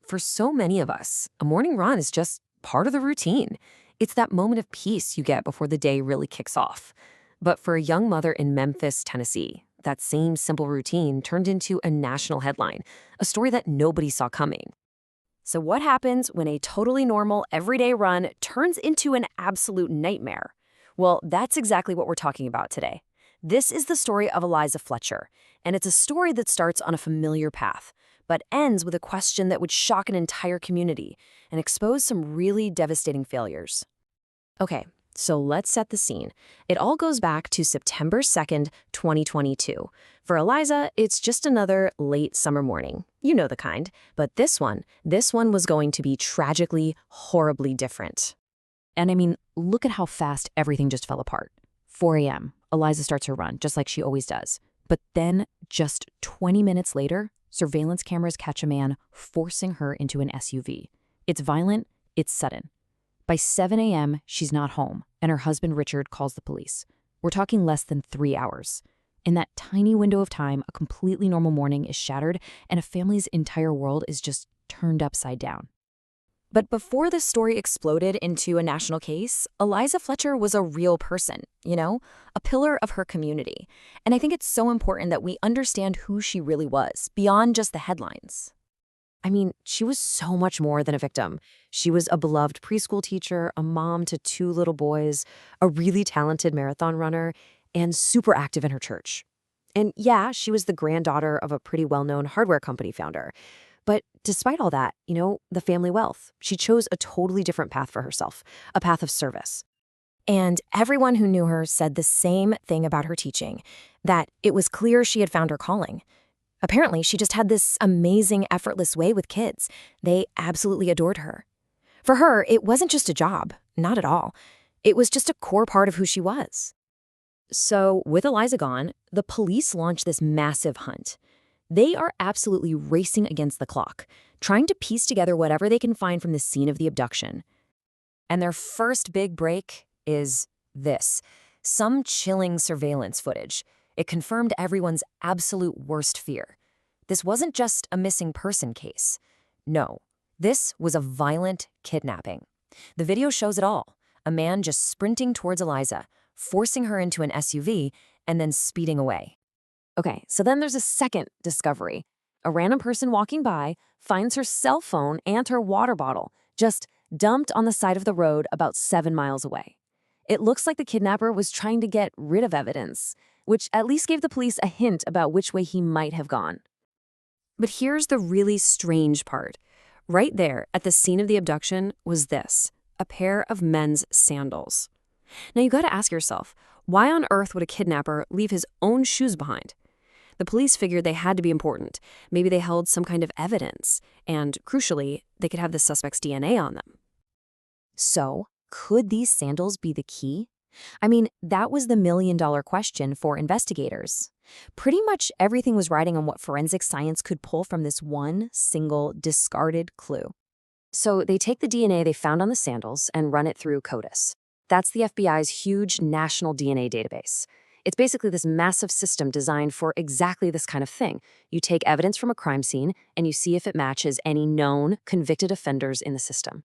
For so many of us, a morning run is just part of the routine. It's that moment of peace you get before the day really kicks off. But for a young mother in Memphis, Tennessee, that same simple routine turned into a national headline, a story that nobody saw coming. So what happens when a totally normal, everyday run turns into an absolute nightmare? Well, that's exactly what we're talking about today. This is the story of Eliza Fletcher, and it's a story that starts on a familiar path, but ends with a question that would shock an entire community and expose some really devastating failures. Okay, so let's set the scene. It all goes back to September 2nd, 2022. For Eliza, it's just another late summer morning. You know the kind. But this one was going to be tragically, horribly different. And I mean, look at how fast everything just fell apart. 4 a.m., Eliza starts her run, just like she always does. But then, just 20 minutes later, surveillance cameras catch a man forcing her into an SUV. It's violent, it's sudden. By 7 a.m., she's not home, and her husband Richard calls the police. We're talking less than 3 hours. In that tiny window of time, a completely normal morning is shattered, and a family's entire world is just turned upside down. But before this story exploded into a national case, Eliza Fletcher was a real person, a pillar of her community. And I think it's so important that we understand who she really was, beyond just the headlines. I mean, she was so much more than a victim. She was a beloved preschool teacher, a mom to 2 little boys, a really talented marathon runner, and super active in her church. And yeah, she was the granddaughter of a pretty well-known hardware company founder. But despite all that, the family wealth, she chose a totally different path for herself, a path of service. And everyone who knew her said the same thing about her teaching, that it was clear she had found her calling. Apparently, she just had this amazing, effortless way with kids. They absolutely adored her. For her, it wasn't just a job, not at all. It was just a core part of who she was. So, with Eliza gone, the police launched this massive hunt. They are absolutely racing against the clock, trying to piece together whatever they can find from the scene of the abduction. And their first big break is this, some chilling surveillance footage. It confirmed everyone's absolute worst fear. This wasn't just a missing person case. No, this was a violent kidnapping. The video shows it all. A man just sprinting towards Eliza, forcing her into an SUV, and then speeding away. Okay, so then there's a second discovery. A random person walking by finds her cell phone and her water bottle just dumped on the side of the road about 7 miles away. It looks like the kidnapper was trying to get rid of evidence, which at least gave the police a hint about which way he might have gone. But here's the really strange part. Right there at the scene of the abduction was this, a pair of men's sandals. Now you gotta ask yourself, why on earth would a kidnapper leave his own shoes behind? The police figured they had to be important. Maybe they held some kind of evidence, and crucially, they could have the suspect's DNA on them. So, could these sandals be the key? I mean, that was the million-dollar question for investigators. Pretty much everything was riding on what forensic science could pull from this one single discarded clue. So they take the DNA they found on the sandals and run it through CODIS. That's the FBI's huge national DNA database. It's basically this massive system designed for exactly this kind of thing. You take evidence from a crime scene and you see if it matches any known convicted offenders in the system.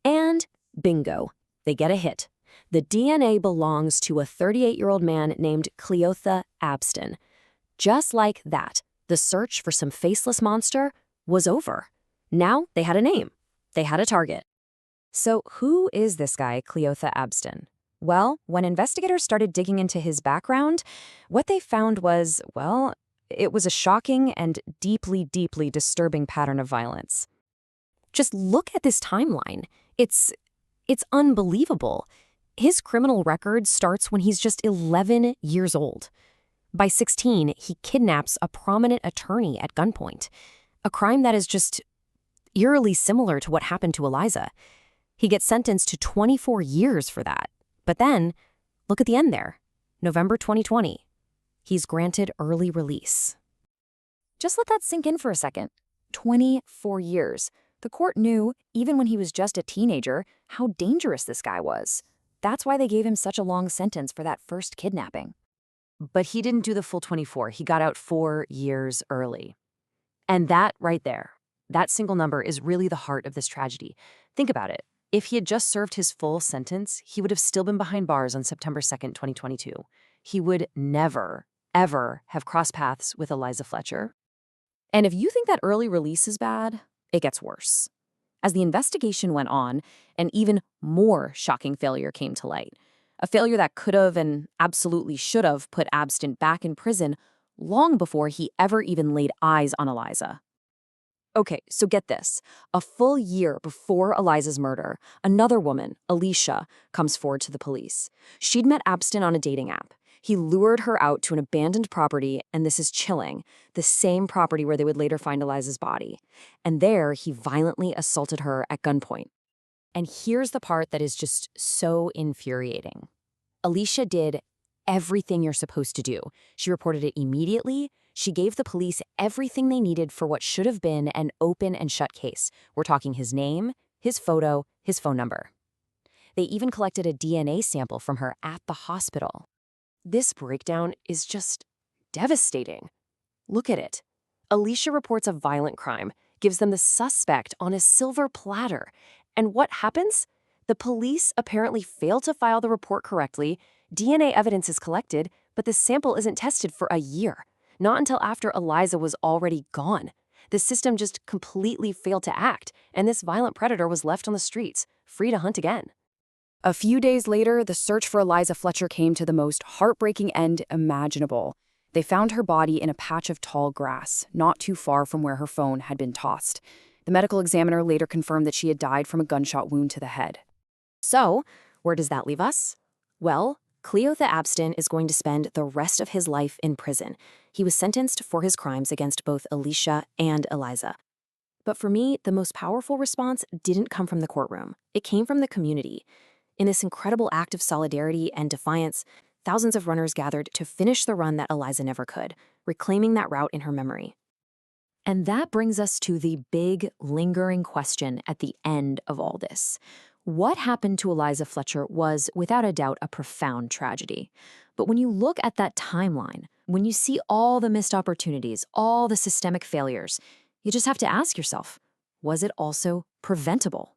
And bingo, they get a hit. The DNA belongs to a 38-year-old man named Eliza Abston. Just like that, the search for some faceless monster was over. Now they had a name. They had a target. So who is this guy, Eliza Abston? Well, when investigators started digging into his background, what they found was, it was a shocking and deeply, deeply disturbing pattern of violence. Just look at this timeline. It's unbelievable. His criminal record starts when he's just 11 years old. By 16, he kidnaps a prominent attorney at gunpoint, a crime that is just eerily similar to what happened to Eliza. He gets sentenced to 24 years for that. But then, look at the end there, November 2020. He's granted early release. Just let that sink in for a second. 24 years. The court knew, even when he was just a teenager, how dangerous this guy was. That's why they gave him such a long sentence for that first kidnapping. But he didn't do the full 24. He got out 4 years early. And that right there, That single number is really the heart of this tragedy. Think about it. If he had just served his full sentence, he would have still been behind bars on September 2nd, 2022. He would never, ever have crossed paths with Eliza Fletcher. And if you think that early release is bad, it gets worse. As the investigation went on, an even more shocking failure came to light. A failure that could have and absolutely should have put Abstin back in prison long before he ever even laid eyes on Eliza. Okay, so get this. A full year before Eliza's murder, another woman, Alicia, comes forward to the police. She'd met Abstin on a dating app. He lured her out to an abandoned property, and this is chilling, the same property where they would later find Eliza's body. And there, he violently assaulted her at gunpoint. And here's the part that is just so infuriating. Alicia did everything you're supposed to do. She reported it immediately. She gave the police everything they needed for what should have been an open and shut case. We're talking his name, his photo, his phone number. They even collected a DNA sample from her at the hospital. This breakdown is just devastating. Look at it. Alicia reports a violent crime, gives them the suspect on a silver platter. And what happens? The police apparently fail to file the report correctly. DNA evidence is collected, but the sample isn't tested for a year. Not until after Eliza was already gone. The system just completely failed to act, and this violent predator was left on the streets, free to hunt again. A few days later, the search for Eliza Fletcher came to the most heartbreaking end imaginable. They found her body in a patch of tall grass, not too far from where her phone had been tossed. The medical examiner later confirmed that she had died from a gunshot wound to the head. So, where does that leave us? Well, Cleotha Abstin is going to spend the rest of his life in prison. He was sentenced for his crimes against both Alicia and Eliza. But for me, the most powerful response didn't come from the courtroom. It came from the community. In this incredible act of solidarity and defiance, thousands of runners gathered to finish the run that Eliza never could, reclaiming that route in her memory. And that brings us to the big, lingering question at the end of all this. What happened to Eliza Fletcher was, without a doubt, a profound tragedy. But when you look at that timeline, when you see all the missed opportunities, all the systemic failures, you just have to ask yourself, was it also preventable?